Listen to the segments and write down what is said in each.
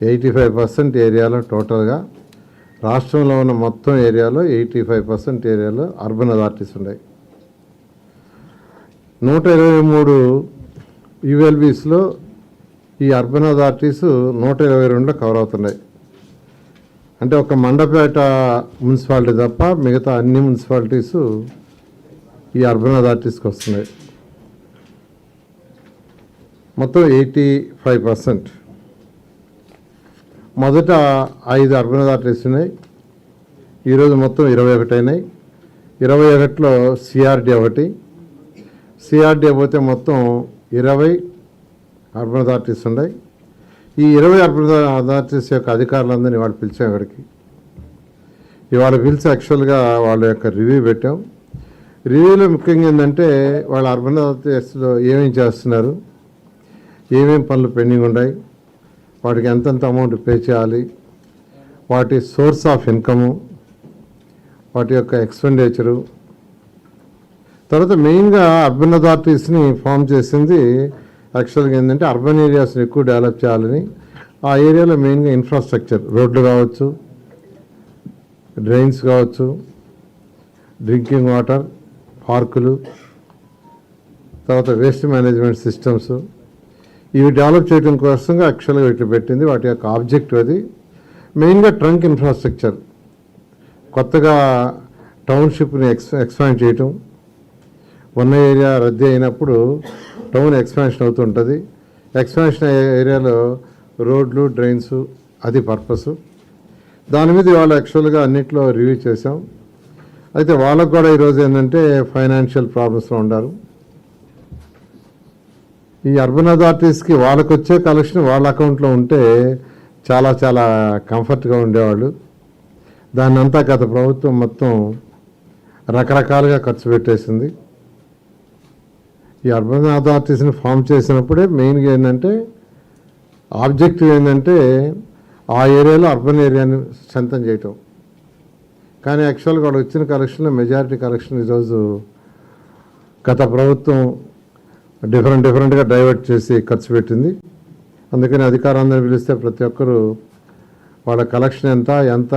85% ఏరియాలో టోటల్గా రాష్ట్రంలో ఉన్న మొత్తం ఏరియాలో 85% ఏరియాలో అర్బన్ అథారిటీస్ ఉన్నాయి. 123 యూఎల్బీస్లో ఈ అర్బన్ అథారిటీస్ 122లో కవర్ అవుతున్నాయి. అంటే ఒక మండపేట మున్సిపాలిటీ తప్ప మిగతా అన్ని మున్సిపాలిటీస్ ఈ అర్బన్ అథారిటీస్కి వస్తున్నాయి. మొత్తం 85%. మొదట 5 అర్బన్ అథారిటీస్ ఉన్నాయి. ఈరోజు మొత్తం 21 అయినాయి. 21లో సిఆర్డీ ఒకటి. సిఆర్డీ పోతే మొత్తం 20 అర్బన్ అథారిటీస్ ఉన్నాయి. ఈ 20 అర్బన్ అథారిటీస్ యొక్క అధికారులందరినీ ఇవాళ పిలిచాం. ఇక్కడికి ఇవాళ పిలిచి యాక్చువల్గా వాళ్ళ యొక్క రివ్యూ పెట్టాం. రివ్యూలో ముఖ్యంగా ఏంటంటే వాళ్ళ అర్బన్ అథారిటీస్లో ఏమేమి చేస్తున్నారు, ఏమేమి పనులు పెండింగ్ ఉన్నాయి, వాటికి ఎంతెంత అమౌంట్ పే చేయాలి, వాటి సోర్స్ ఆఫ్ ఇన్కము, వాటి యొక్క ఎక్స్పెండిచరు. తర్వాత మెయిన్గా అర్బన్ అథారిటీస్ని ఫామ్ చేసింది యాక్చువల్గా ఏంటంటే అర్బన్ ఏరియాస్ని ఎక్కువ డెవలప్ చేయాలని. ఆ ఏరియాలో మెయిన్గా ఇన్ఫ్రాస్ట్రక్చర్, రోడ్లు కావచ్చు, డ్రైన్స్ కావచ్చు, డ్రింకింగ్ వాటర్, పార్కులు, తర్వాత వేస్ట్ మేనేజ్మెంట్ సిస్టమ్స్, ఇవి డెవలప్ చేయడం కోసంగా యాక్చువల్గా ఇట్లా పెట్టింది. వాటి యొక్క ఆబ్జెక్టివ్ అది. మెయిన్గా ట్రంక్ ఇన్ఫ్రాస్ట్రక్చర్, కొత్తగా టౌన్షిప్ని ఎక్స్పాండ్ చేయటం. ఉన్న ఏరియా రద్దీ అయినప్పుడు టౌన్ ఎక్స్పాన్షన్ అవుతుంటుంది. ఎక్స్పాన్షన్ ఏరియాలో రోడ్లు, డ్రైన్స్, అది పర్పస్. దాని మీద వాళ్ళు యాక్చువల్గా అన్నింటిలో రివ్యూ చేసాం. అయితే వాళ్ళకు కూడా ఈరోజు ఏంటంటే ఫైనాన్షియల్ ప్రాబ్లమ్స్లో ఉన్నారు. ఈ అర్బన్ అథారిటీస్కి వాళ్ళకు వచ్చే కలెక్షన్ వాళ్ళ అకౌంట్లో ఉంటే చాలా చాలా కంఫర్ట్గా ఉండేవాళ్ళు. దాన్ని అంతా గత ప్రభుత్వం మొత్తం రకరకాలుగా ఖర్చు పెట్టేసింది. ఈ అర్బన్ అథారిటీస్ని ఫామ్ చేసినప్పుడే మెయిన్గా ఏంటంటే ఆబ్జెక్టివ్ ఏంటంటే ఆ ఏరియాలో అర్బన్ ఏరియాని స్ట్రెంథన్ చేయటం. కానీ యాక్చువల్గా వాళ్ళు వచ్చిన కలెక్షన్లో మెజారిటీ కలెక్షన్ ఈరోజు గత ప్రభుత్వం డిఫరెంట్గా డైవర్ట్ చేసి ఖర్చు పెట్టింది. అందుకని అధికారులందరూ పిలిస్తే ప్రతి ఒక్కరూ వాళ్ళ కలెక్షన్ ఎంత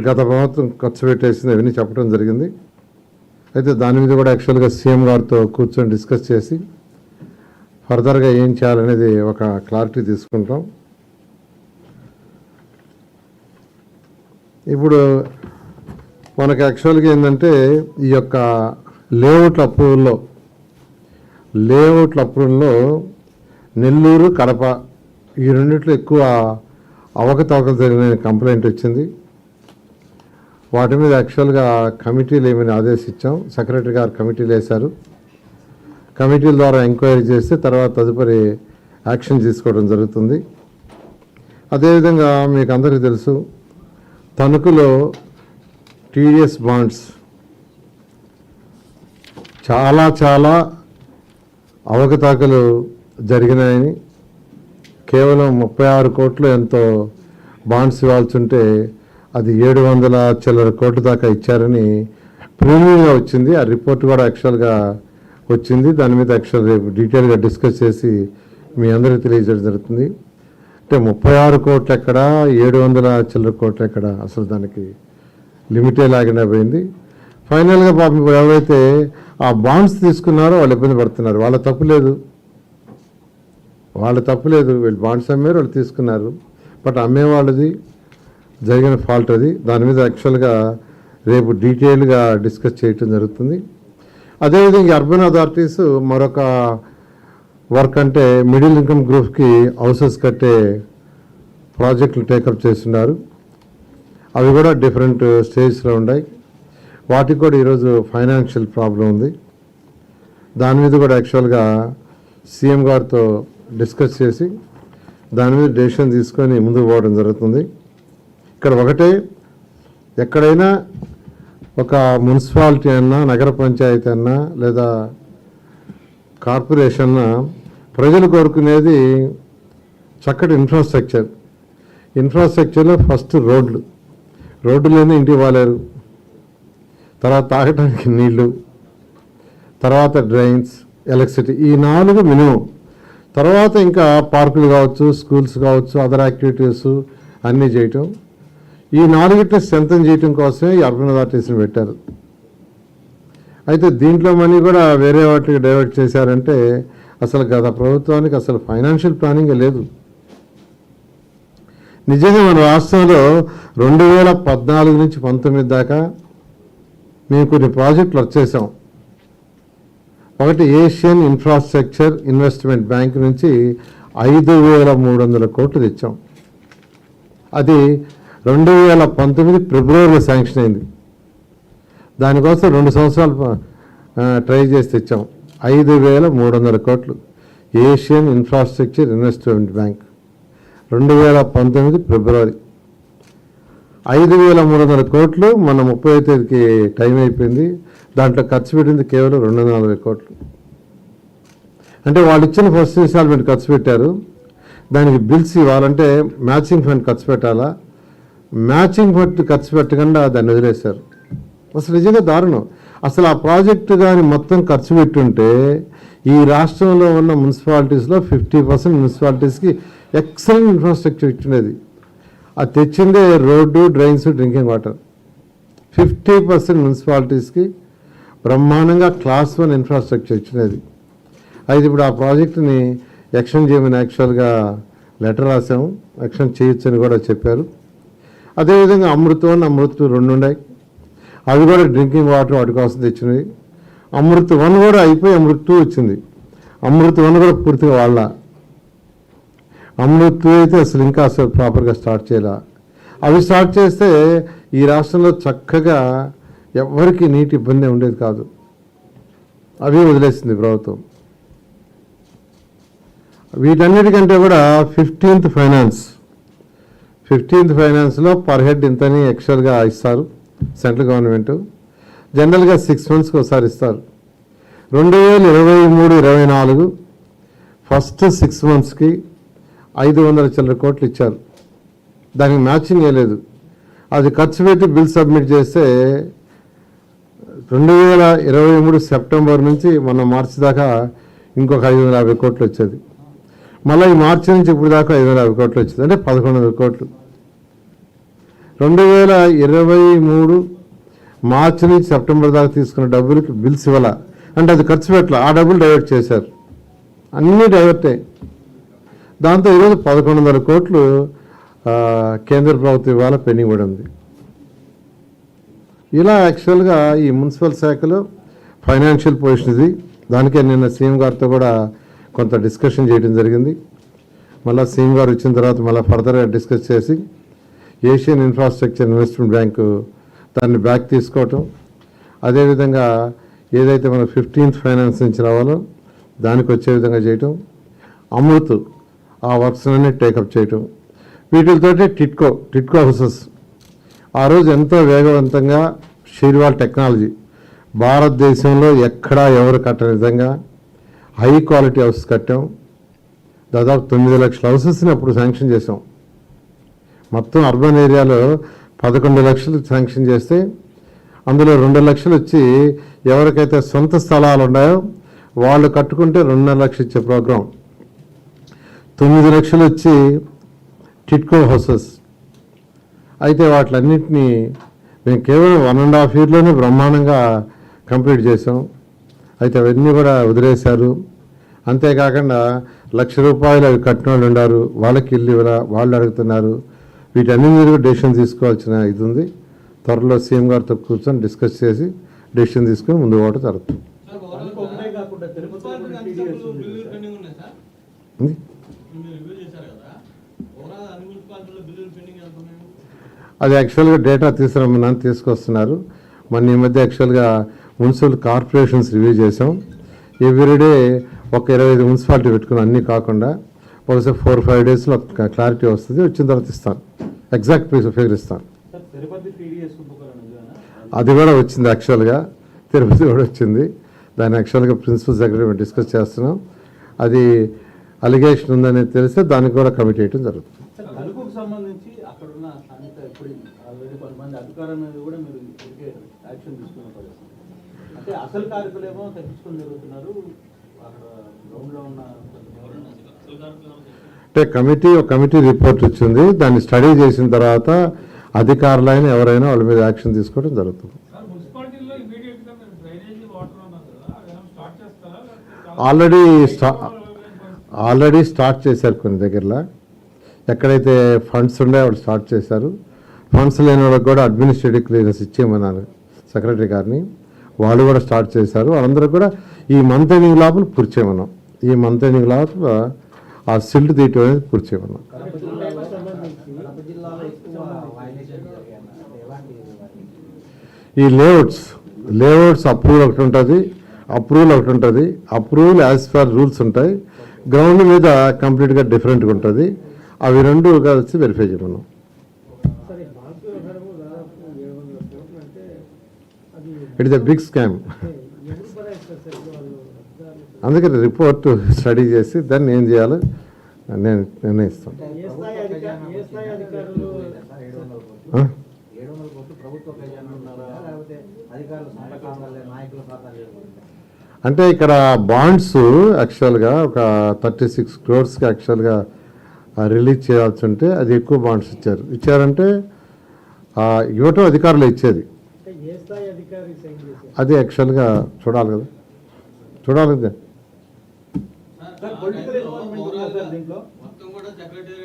గత ప్రభుత్వం ఖర్చు పెట్టేసింది అవన్నీ చెప్పడం జరిగింది. అయితే దాని మీద కూడా యాక్చువల్గా సీఎం గారితో కూర్చొని డిస్కస్ చేసి ఫర్దర్గా ఏం చేయాలనేది ఒక క్లారిటీ తీసుకుంటాం. ఇప్పుడు మనకు యాక్చువల్గా ఏంటంటే ఈ యొక్క లేఅవుట్ల అప్రూవల్లో నెల్లూరు, కడప ఈ రెండిట్లో ఎక్కువ అవకతవకలు జరిగిన కంప్లైంట్ వచ్చింది. వాటి మీద యాక్చువల్గా కమిటీలు ఏమైనా ఆదేశించాం. సెక్రటరీ గారు కమిటీలు వేశారు. కమిటీల ద్వారా ఎంక్వైరీ చేస్తే తర్వాత తదుపరి యాక్షన్ తీసుకోవడం జరుగుతుంది. అదేవిధంగా మీకు అందరికీ తెలుసు, తణుకులో టీడీఎస్ బాండ్స్ చాలా అవకతవకలు జరిగినాయని, కేవలం 36 కోట్లు ఎంతో బాండ్స్ ఇవ్వాల్సి ఉంటే అది 700 చిల్లర కోట్ల దాకా ఇచ్చారని ప్రీమియంగా వచ్చింది. ఆ రిపోర్ట్ కూడా యాక్చువల్గా వచ్చింది. దాని మీద యాక్చువల్ రేపు డీటెయిల్గా డిస్కస్ చేసి మీ అందరికీ తెలియజేయడం జరుగుతుంది. అంటే 36 కోట్లు ఎక్కడ, 700 చిల్లర కోట్లు ఎక్కడ, అసలు దానికి లిమిటే లాగినా పోయింది. ఫైనల్గా పాపం ఎవరైతే ఆ బాండ్స్ తీసుకున్నారో వాళ్ళు ఇబ్బంది పడుతున్నారు. వాళ్ళ తప్పు లేదు. వీళ్ళు బాండ్స్ అమ్మారు, వాళ్ళు తీసుకున్నారు. బట్ అమ్మేవాళ్ళది జరిగిన ఫాల్ట్ అది. దాని మీద యాక్చువల్గా రేపు డీటెయిల్గా డిస్కస్ చేయటం జరుగుతుంది. అదేవిధంగా అర్బన్ అథారిటీస్ మరొక వర్క్ అంటే మిడిల్ ఇన్కమ్ గ్రూప్కి హౌసెస్ కట్టే ప్రాజెక్టులు టేకప్ చేస్తున్నారు. అవి కూడా డిఫరెంట్ స్టేజ్లో ఉన్నాయి. వాటికి కూడా ఈరోజు ఫైనాన్షియల్ ప్రాబ్లం ఉంది. దాని మీద కూడా యాక్చువల్గా సీఎం గారితో డిస్కస్ చేసి దాని మీద డెసిషన్ తీసుకొని ముందుకు పోవడం జరుగుతుంది. ఇక్కడ ఒకటే, ఎక్కడైనా ఒక మున్సిపాలిటీ అన్నా, నగర పంచాయతీ అన్నా, లేదా కార్పొరేషన్ అన్నా ప్రజలు కోరుకునేది చక్కటి ఇన్ఫ్రాస్ట్రక్చర్లో ఫస్ట్ రోడ్లు లేని ఇంటికి పోలేరు. తర్వాత తాగడానికి నీళ్లు, తర్వాత డ్రైన్స్, ఎలక్ట్రిసిటీ, ఈ 4 మినిమం. తర్వాత ఇంకా పార్కులు కావచ్చు, స్కూల్స్ కావచ్చు, అదర్ యాక్టివిటీస్ అన్నీ చేయటం. ఈ 4 స్ట్రెంథన్ చేయటం కోసమే ఈ అర్బన్ అథారిటీస్ని పెట్టారు. అయితే దీంట్లో మనీ కూడా వేరే వాటికి డైవర్ట్ చేశారంటే అసలు గత ప్రభుత్వానికి అసలు ఫైనాన్షియల్ ప్లానింగ్ లేదు. నిజంగా మన రాష్ట్రంలో 2014 నుంచి 19 దాకా మేము కొన్ని ప్రాజెక్టులు వచ్చేసాం. ఒకటి ఏషియన్ ఇన్ఫ్రాస్ట్రక్చర్ ఇన్వెస్ట్మెంట్ బ్యాంక్ నుంచి 5,300 కోట్లు తెచ్చాం. అది 2019 ఫిబ్రవరిలో శాంక్షన్ అయింది. దానికోసం 2 సంవత్సరాలు ట్రై చేసి తెచ్చాం. 5,300 కోట్లు ఏషియన్ ఇన్ఫ్రాస్ట్రక్చర్ ఇన్వెస్ట్మెంట్ బ్యాంక్ 2019 ఫిబ్రవరి. 5,300 కోట్లు మన 30వ తేదీకి టైం అయిపోయింది. దాంట్లో ఖర్చు పెట్టింది కేవలం 240 కోట్లు. అంటే వాళ్ళు ఇచ్చిన ఫస్ట్ ఇన్స్టాల్మెంట్ ఖర్చు పెట్టారు. దానికి బిల్స్ ఇవ్వాలంటే మ్యాచింగ్ ఫండ్ ఖర్చు పెట్టాలా, మ్యాచింగ్ ఫండ్ ఖర్చు పెట్టకుండా దాన్ని వదిలేశారు. అసలు నిజంగా దారుణం. అసలు ఆ ప్రాజెక్టు కానీ మొత్తం ఖర్చు పెట్టుంటే ఈ రాష్ట్రంలో ఉన్న మున్సిపాలిటీస్లో 50% మున్సిపాలిటీస్కి ఎక్సలెంట్ ఇన్ఫ్రాస్ట్రక్చర్ ఇచ్చినది. అది తెచ్చిందే రోడ్డు, డ్రైన్స్, డ్రింకింగ్ వాటర్. 50% మున్సిపాలిటీస్కి బ్రహ్మాండంగా క్లాస్ 1 ఇన్ఫ్రాస్ట్రక్చర్ ఇచ్చినది. అయితే ఇప్పుడు ఆ ప్రాజెక్టుని ఎక్స్టెండ్ చేయమని యాక్చువల్గా లెటర్ రాసాము. ఎక్స్టెండ్ చేయొచ్చని కూడా చెప్పారు. అదేవిధంగా అమృత్ 1, అమృత్ 2 రెండు ఉన్నాయి. అవి కూడా డ్రింకింగ్ వాటర్ వాటి కోసం తెచ్చినవి. అమృత్ 1 కూడా అయిపోయి అమృత్ 2 వచ్చింది. అమృత్ 1 కూడా పూర్తిగా వాళ్ళ. అమృత్ 2 అయితే అసలు ప్రాపర్గా స్టార్ట్ చేయాల. అవి స్టార్ట్ చేస్తే ఈ రాష్ట్రంలో చక్కగా ఎవరికి నీటి ఇబ్బంది ఉండేది కాదు. అవి వదిలేసింది ప్రభుత్వం. వీటన్నిటికంటే కూడా 15th ఫైనాన్స్లో పర్ హెడ్ ఇంతని యాక్చువల్గా ఇస్తారు సెంట్రల్ గవర్నమెంట్. జనరల్గా 6 monthsకి ఒకసారి ఇస్తారు. 2023-24 ఫస్ట్ 6 monthsకి 500 చిల్లర కోట్లు ఇచ్చారు. దానికి మ్యాచింగ్ వేయలేదు. అది ఖర్చు పెట్టి బిల్ సబ్మిట్ చేస్తే 2023 సెప్టెంబర్ నుంచి మొన్న మార్చి దాకా ఇంకొక 550 కోట్లు వచ్చేది. మళ్ళీ ఈ మార్చి నుంచి ఇప్పుడు దాకా 550 కోట్లు వచ్చింది. అంటే 1,100 కోట్లు. 2023 మార్చి నుంచి సెప్టెంబర్ దాకా తీసుకున్న డబ్బులకి బిల్స్ ఇవ్వాల. అంటే అది ఖర్చు పెట్టాల. ఆ డబ్బులు డైవర్ట్ చేశారు. అన్నీ డైవర్టే. దాంతో ఈరోజు 1,100 కోట్లు కేంద్ర ప్రభుత్వం ఇవాళ పెండింగ్ పడి ఉంది. ఇలా యాక్చువల్గా ఈ మున్సిపల్ శాఖలో ఫైనాన్షియల్ పొజిషన్ ఇది. దానికే నిన్న సీఎం గారితో కూడా కొంత డిస్కషన్ చేయడం జరిగింది. మళ్ళీ సీఎం గారు వచ్చిన తర్వాత మళ్ళీ ఫర్దర్గా డిస్కస్ చేసి ఏషియన్ ఇన్ఫ్రాస్ట్రక్చర్ ఇన్వెస్ట్మెంట్ బ్యాంకు దాన్ని బ్యాక్ తీసుకోవటం, అదేవిధంగా ఏదైతే మనకు 15th ఫైనాన్స్ నుంచి రావాలో దానికి వచ్చే విధంగా చేయటం, అమృత్ ఆ వర్క్స్ అన్ని టేకప్ చేయటం, వీటితోటి టిట్కో హౌసెస్ ఆ రోజు ఎంతో వేగవంతంగా షీర్వాల్ టెక్నాలజీ భారతదేశంలో ఎక్కడా ఎవరు కట్టని విధంగా హై క్వాలిటీ హౌసెస్ కట్టాం. దాదాపు 9 లక్షల హౌసెస్ని అప్పుడు శాంక్షన్ చేసాం. మొత్తం అర్బన్ ఏరియాలో 11 లక్షలు శాంక్షన్ చేస్తే అందులో 2 లక్షలు వచ్చి ఎవరికైతే సొంత స్థలాలు ఉన్నాయో వాళ్ళు కట్టుకుంటే 2.5 లక్షలు ఇచ్చే ప్రోగ్రాం. 9 లక్షలు వచ్చి టిట్కో హౌసెస్. అయితే వాటిలన్నింటినీ మేము కేవలం 1.5 yearలోనే బ్రహ్మాండంగా కంప్లీట్ చేసాం. అయితే అవన్నీ కూడా వదిలేశారు. అంతేకాకుండా ₹1,00,000 అవి కట్టిన వాళ్ళు ఉన్నారు, వాళ్ళకి ఇల్లు ఇవ్వరా, వాళ్ళు అడుగుతున్నారు. వీటన్ని మీరు డెసిషన్ తీసుకోవాల్సిన ఇది ఉంది. త్వరలో సీఎం గారితో కూర్చొని డిస్కస్ చేసి డెసిషన్ తీసుకొని ముందు పోవడం జరుగుతుంది. అది యాక్చువల్గా డేటా తీసుకురమ్మని తీసుకొస్తున్నారు. మన ఈ మధ్య యాక్చువల్గా మున్సిపల్ కార్పొరేషన్స్ రివ్యూ చేసాం. ఎవ్రీడే ఒక 25 మున్సిపాలిటీ పెట్టుకుని అన్నీ కాకుండా ఒకసారి 4-5 daysలో క్లారిటీ వస్తుంది. వచ్చిన తర్వాత ఇస్తాను, ఎగ్జాక్ట్ ఫిగర్ ఇస్తాను. అది కూడా వచ్చింది. యాక్చువల్గా తిరుపతి కూడా వచ్చింది. దాన్ని యాక్చువల్గా ప్రిన్సిపల్ సెక్రటరీ డిస్కస్ చేస్తున్నాం. అది అలిగేషన్ ఉందని తెలిస్తే దానికి కూడా కమిటీ చేయడం జరుగుతుంది. సంబంధించి అక్కడ ఉన్న ఆల్రెడీ కొంతమంది అధికారుల మీద కూడా మీరు యాక్షన్ తీసుకున్న పరిస్థితి. అంటే అసలు కార్యకులేమో తగ్గించుకొని జరుగుతున్నారు. అక్కడ గ్రౌండ్లో ఉన్న అంటే ఒక కమిటీ రిపోర్ట్ వచ్చింది. దాన్ని స్టడీ చేసిన తర్వాత అధికారులైన ఎవరైనా వాళ్ళ మీద యాక్షన్ తీసుకోవడం జరుగుతుంది. మున్సిపాలిటీలో ఇమీడియట్ గా మీరు డ్రైనేజీ వాటర్ అన్నారు కదా, అదేనా స్టార్ట్ చేస్తారా? ఆల్రెడీ స్టార్ట్ చేశారు కొన్ని దగ్గరలో. ఎక్కడైతే ఫండ్స్ ఉన్నాయో వాళ్ళు స్టార్ట్ చేశారు. ఫండ్స్ లేని వాళ్ళకి కూడా అడ్మినిస్ట్రేటివ్ క్లియరెన్స్ ఇచ్చేయమన్నారు సెక్రటరీ గారిని. వాళ్ళు కూడా స్టార్ట్ చేశారు. వాళ్ళందరూ కూడా ఈ మంత్ ఎండింగ్ లోపల పూర్తి చేయమన్నాం. ఈ మంత్ ఎండింగ్ లోపల ఆ సిల్ట్ తీయటం అనేది పూర్తి చేయమన్నాం. కడప జిల్లాలో ఎక్కువ వైలేషన్ జరిగాయి. ఎలాంటి ఈ లేఅవుట్స్ అప్రూవల్ ఒకటి ఉంటుంది, అప్రూవల్ యాజ్ పర్ రూల్స్ ఉంటాయి. గ్రౌండ్ మీద కంప్లీట్గా డిఫరెంట్గా ఉంటుంది. అవి రెండు కలిసి వెరిఫై చేయమన్నాం. It is a big scam. అందుకని రిపోర్ట్ స్టడీ చేసి దాన్ని ఏం చేయాలో నేను నిర్ణయిస్తాను. 700 కోట్లు ప్రభుత్వ ఖజానా ఉన్నారా, లేకపోతే అధికారుల సొంత ఖాతాలే, నాయకుల ఖాతాలే? అంటే ఇక్కడ బాండ్స్ యాక్చువల్గా ఒక 36 crores యాక్చువల్గా రిలీజ్ చేయాల్సి ఉంటే అది ఎక్కువ బాండ్స్ ఇచ్చారంటే ఇవ్వటం అధికారులు ఇచ్చేది. అది యాక్చువల్గా చూడాలి కదా. పొలిటికల్ ఇన్వాల్వ్మెంట్ ఉందా సార్ దీంట్లో?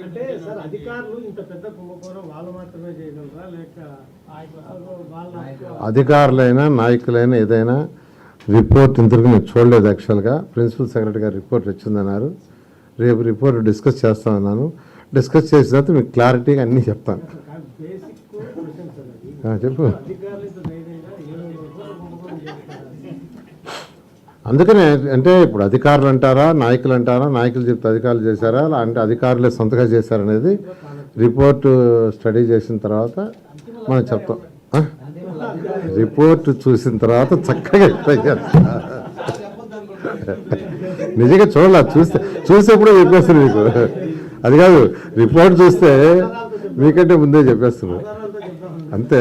అంటే సార్ అధికారులు ఇంత పెద్ద కుంభకోణం వాళ్ళు మాత్రమే చేయగలరా, లేక వాళ్ళ అధికారులైనా నాయకులైనా ఏదైనా రిపోర్ట్ ఇంతవరకు నేను చూడలేదు. యాక్చువల్గా ప్రిన్సిపల్ సెక్రటరీ గారు రిపోర్ట్ వచ్చిందన్నారు. రేపు రిపోర్ట్ డిస్కస్ చేస్తామన్నాను. డిస్కస్ చేసిన తర్వాత మీకు క్లారిటీగా అన్నీ చెప్తాను. బేసిక్ క్వశ్చన్ సార్ అది. చెప్పు. అధికారులు ఇంత ధైర్యంగా 700 కోట్ల కుంభకోణం చేస్తారా? అందుకనే అంటే ఇప్పుడు అధికారులు అంటారా, నాయకులు అంటారా, నాయకులు చెప్తే అధికారులు చేశారా, అంటే అధికారులే సొంతగా చేశారనేది రిపోర్టు స్టడీ చేసిన తర్వాత మనం చెప్తాం. రిపోర్ట్ చూసిన తర్వాత చక్కగా నిజంగా చూడాలి. చూసేప్పుడు చెప్పేస్తారు మీకు. అది కాదు, రిపోర్ట్ చూస్తే మీకంటే ముందే చెప్పేస్తున్నారు అంతే.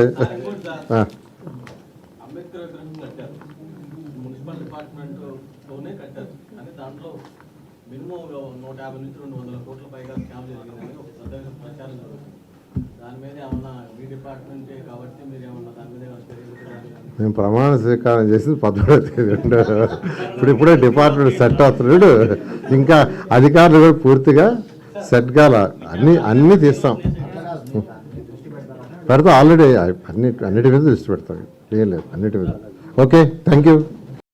అంబేద్కర్ విగ్రహం కట్టారు, మున్సిపల్ డిపార్ట్మెంట్ లోనే కట్టారు. కానీ దాంట్లో మినిమం 150 నుంచి 200 కోట్ల పైగా స్కామ్ జరిగిందని ఒక పెద్ద ప్రచారం జరుగుతుంది. దాని మీద ఏమన్నా మీ డిపార్ట్మెంటే కాబట్టి మీరు ఏమన్నా దాని మీద మేము ప్రమాణ స్వీకారం చేసింది 17వ తేదీ. ఇప్పుడే డిపార్ట్మెంట్ సెట్ అవుతున్నాడు. ఇంకా అధికారులు కూడా పూర్తిగా సెట్ కాల. అన్నీ తీస్తాం, పెడతాం. ఆల్రెడీ అన్నిటి మీద దృష్టి పెడతాం. ఏం లేదు, అన్నిటి మీద. Okay, thank you.